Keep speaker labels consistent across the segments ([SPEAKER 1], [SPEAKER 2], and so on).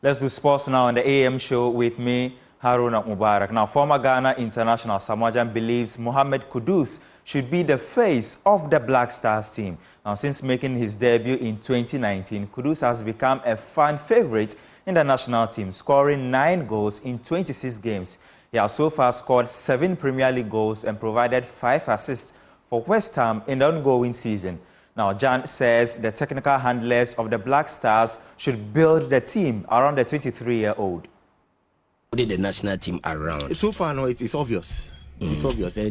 [SPEAKER 1] Let's do sports now on the AM show with me, Haruna Mubarak. Now, former Ghana international Asamoah believes Mohammed Kudus should be the face of the Black Stars team. Now, since making his debut in 2019, Kudus has become a fan favorite in the national team, scoring 9 goals in 26 games. He has so far scored 7 Premier League goals and provided 5 assists for West Ham in the ongoing season. Now, Gyan says the technical handlers of the Black Stars should build the team around the 23-year-old.
[SPEAKER 2] Did the national team around?
[SPEAKER 3] So far, no, it's obvious. It's obvious. If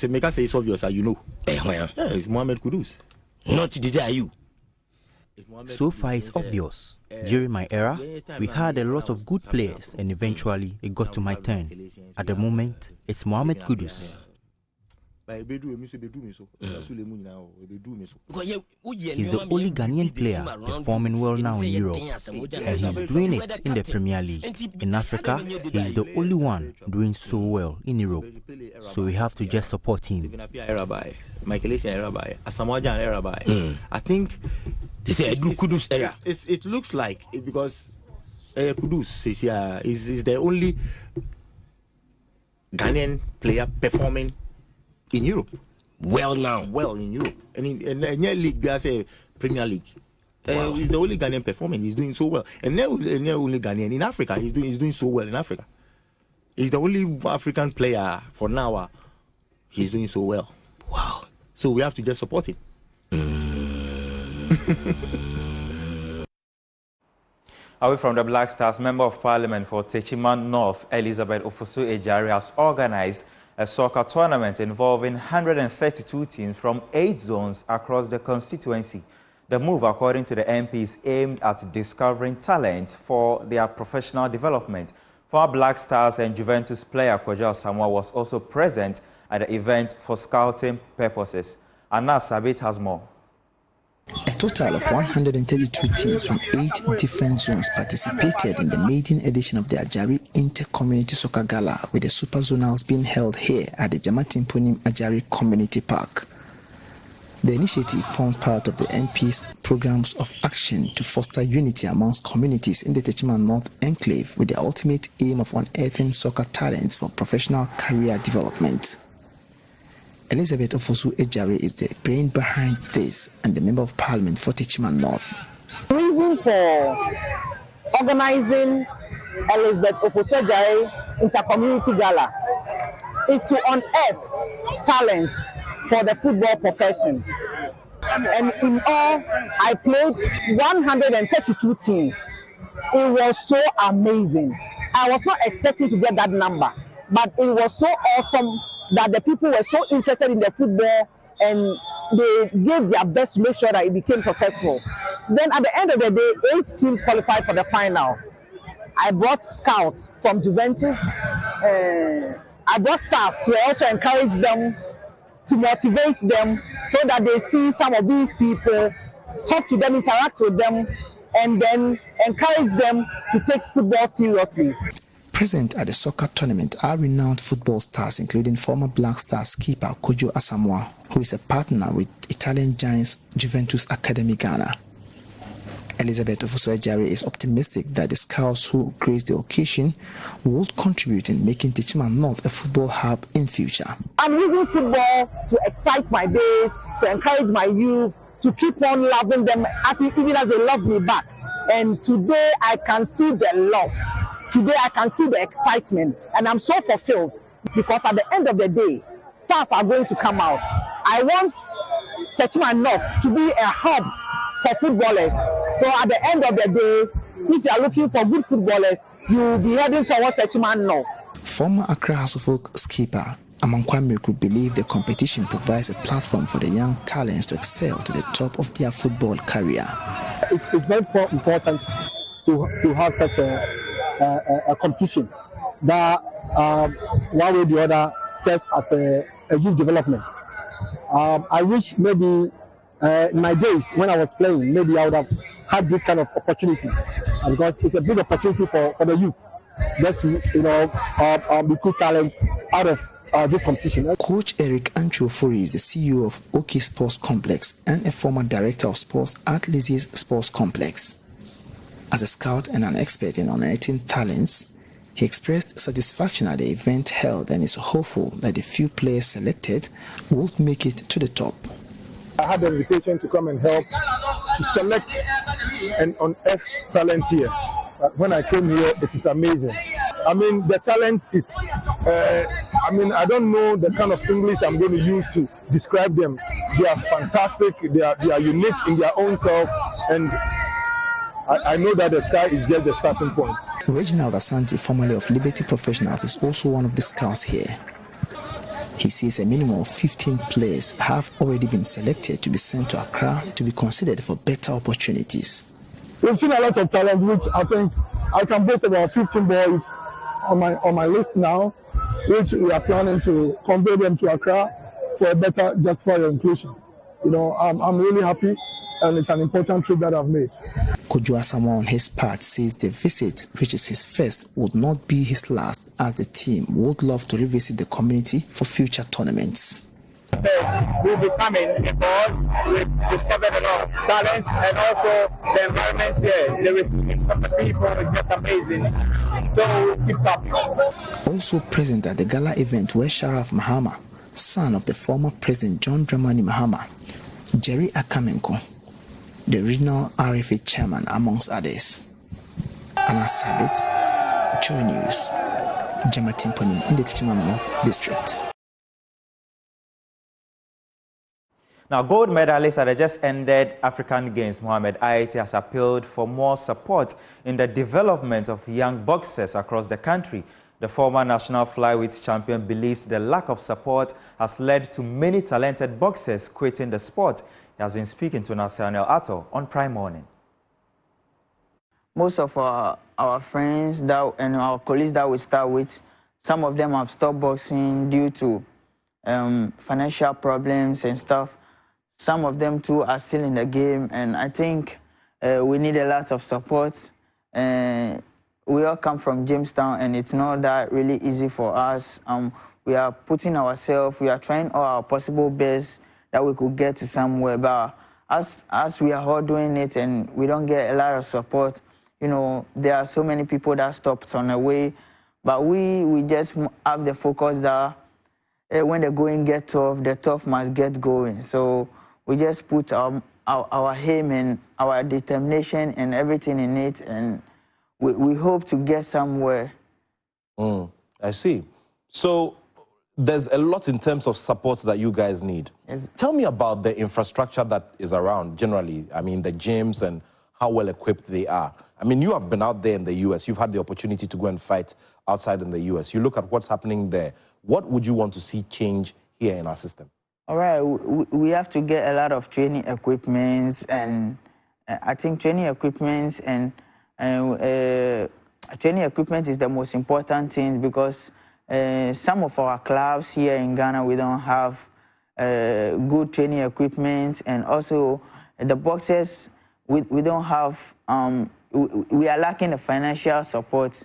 [SPEAKER 3] make us say it's obvious, you know. Yeah, it's Mohammed Kudus.
[SPEAKER 2] Not today, are you?
[SPEAKER 4] So far, it's obvious. During my era, we had a lot of good players, and eventually it got to my turn. At the moment, it's Mohammed Kudus. He's the only Ghanaian player performing well now in Europe, and he's doing it in the Premier League. In Africa, he's the only one doing so well in Europe, so we have to just support him.
[SPEAKER 3] Asamoah, I think it looks like, because Kudus is the only Ghanaian player performing in Europe.
[SPEAKER 2] Well
[SPEAKER 3] in Europe. And in the league, they say Premier League. Wow. He's the only Ghanaian performing. He's doing so well. And they're only Ghanaian in Africa. He's doing so well in Africa. He's the only African player for now. He's doing so well.
[SPEAKER 2] Wow.
[SPEAKER 3] So we have to just support him.
[SPEAKER 1] Away from the Black Stars, Member of Parliament for Techiman North, Elizabeth Ofosu-Ejari, has organized a soccer tournament involving 132 teams from 8 zones across the constituency. The move, according to the MP, is aimed at discovering talent for their professional development. Former Black Stars and Juventus player Asamoah was also present at the event for scouting purposes. Anas Sabit has more.
[SPEAKER 5] A total of 132 teams from 8 different zones participated in the maiden edition of the Ajari Inter-Community Soccer Gala, with the Super Zonals being held here at the Jamatimpunim Ajari Community Park. The initiative forms part of the MP's programs of action to foster unity amongst communities in the Techiman North Enclave, with the ultimate aim of unearthing soccer talents for professional career development. Elizabeth Ofosu-Ejari is the brain behind this and the Member of Parliament for Techiman North.
[SPEAKER 6] The reason for organizing Elizabeth Ofosu-Ejari Inter-Community Gala is to unearth talent for the football profession. And in all, I played 132 teams. It was so amazing. I was not expecting to get that number, but it was so awesome that the people were so interested in the football and they gave their best to make sure that it became successful. Then at the end of the day, 8 teams qualified for the final. I brought scouts from Juventus. I brought staff to also encourage them, to motivate them, so that they see some of these people, talk to them, interact with them, and then encourage them to take football seriously.
[SPEAKER 5] Present at the soccer tournament are renowned football stars, including former Black Stars keeper Asamoah, who is a partner with Italian giants Juventus Academy Ghana. Elizabeth Ofosu-Ejari is optimistic that the scouts who grace the occasion will contribute in making Techiman North a football hub in future.
[SPEAKER 6] I'm using football to excite my days, to encourage my youth, to keep on loving them even as they love me back. And today I can see the love. Today I can see the excitement, and I'm so fulfilled, because at the end of the day, stars are going to come out. I want Techiman North to be a hub for footballers. So at the end of the day, if you are looking for good footballers, you will be heading towards Techiman North.
[SPEAKER 5] Former Accra House of Folk skipper Amankwa could believe the competition provides a platform for the young talents to excel to the top of their football career.
[SPEAKER 7] It's very important to have such a competition that one way or the other serves as a youth development. I wish maybe in my days when I was playing, maybe I would have had this kind of opportunity, because it's a big opportunity for the youth just to recruit talents out of this competition.
[SPEAKER 5] Coach Eric Antwiofori is the CEO of OK Sports Complex and a former director of sports at Lizzie's Sports Complex. As a scout and an expert in unearthing talents, he expressed satisfaction at the event held and is hopeful that the few players selected will make it to the top.
[SPEAKER 7] I had the invitation to come and help to select and unearth talent here. When I came here, it is amazing. I mean, the talent is, I don't know the kind of English I'm going to use to describe them. They are fantastic, they are unique in their own self, and I know that the sky is just the starting point.
[SPEAKER 5] Reginald Asante, formerly of Liberty Professionals, is also one of the scouts here. He says a minimum of 15 players have already been selected to be sent to Accra to be considered for better opportunities.
[SPEAKER 7] We've seen a lot of talent, which I think I can boast about 15 boys on my list now, which we are planning to convey them to Accra for a better justified inclusion. You know, I'm really happy, and it's an important trip that I've made.
[SPEAKER 5] Asamoah on his part says the visit, which is his first, would not be his last, as the team would love to revisit the community for future tournaments.
[SPEAKER 6] We'll be coming because we've discovered a lot of talent, and also the environment here, the receiving from the people is just amazing. So we'll keep coming.
[SPEAKER 5] Also present at the gala event were Sharaf Mahama, son of the former President John Dramani Mahama, Jerry Akamenko, the regional RFA chairman, amongst others. Anna Sabit, Joy News, Jamatimponim in the Tichiman District.
[SPEAKER 1] Now, gold medalist at the just ended African Games, Mohammed, has appealed for more support in the development of young boxers across the country. The former national flyweight champion believes the lack of support has led to many talented boxers quitting the sport. He has been speaking to Nathaniel Atto on Prime Morning.
[SPEAKER 8] Most of our friends and our colleagues that we start with, some of them have stopped boxing due to financial problems and stuff. Some of them too are still in the game, and I think we need a lot of support. We all come from Jamestown, and it's not that really easy for us. We are putting ourselves, we are trying all our possible best that we could get to somewhere, but as we are all doing it and we don't get a lot of support, you know, there are so many people that stopped on the way, but we just have the focus that when the going gets tough, the tough must get going. So we just put our aim and our determination and everything in it, and we hope to get somewhere.
[SPEAKER 9] I see. So there's a lot in terms of support that you guys need.
[SPEAKER 8] Yes.
[SPEAKER 9] Tell me about the infrastructure that is around generally. I mean, the gyms and how well equipped they are. I mean, you have been out there in the US. You've had the opportunity to go and fight outside in the US. You look at what's happening there. What would you want to see change here in our system?
[SPEAKER 8] All right, we have to get a lot of training equipments, and I think training equipments and training equipment is the most important thing, because some of our clubs here in Ghana, we don't have good training equipment, and also the boxers, we don't have, we are lacking the financial support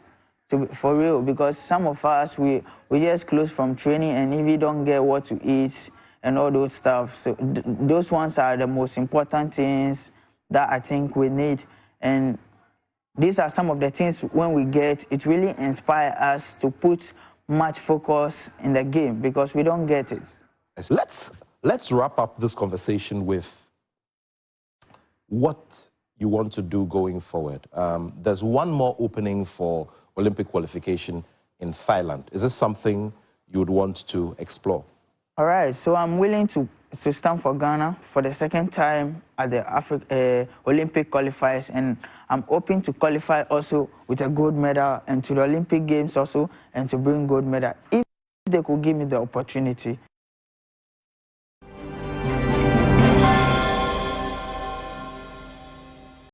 [SPEAKER 8] for real, because some of us, we just close from training, and if you don't get what to eat and all those stuff, so those ones are the most important things that I think we need. And these are some of the things when we get, it really inspires us to put much focus in the game, because we don't get it.
[SPEAKER 9] Let's wrap up this conversation with what you want to do going forward. There's one more opening for Olympic qualification in Thailand. Is this something you would want to explore?
[SPEAKER 8] All right, so I'm willing to stand for Ghana for the second time at the Olympic qualifiers, and I'm hoping to qualify also with a gold medal and to the Olympic Games also, and to bring gold medal if they could give me the opportunity.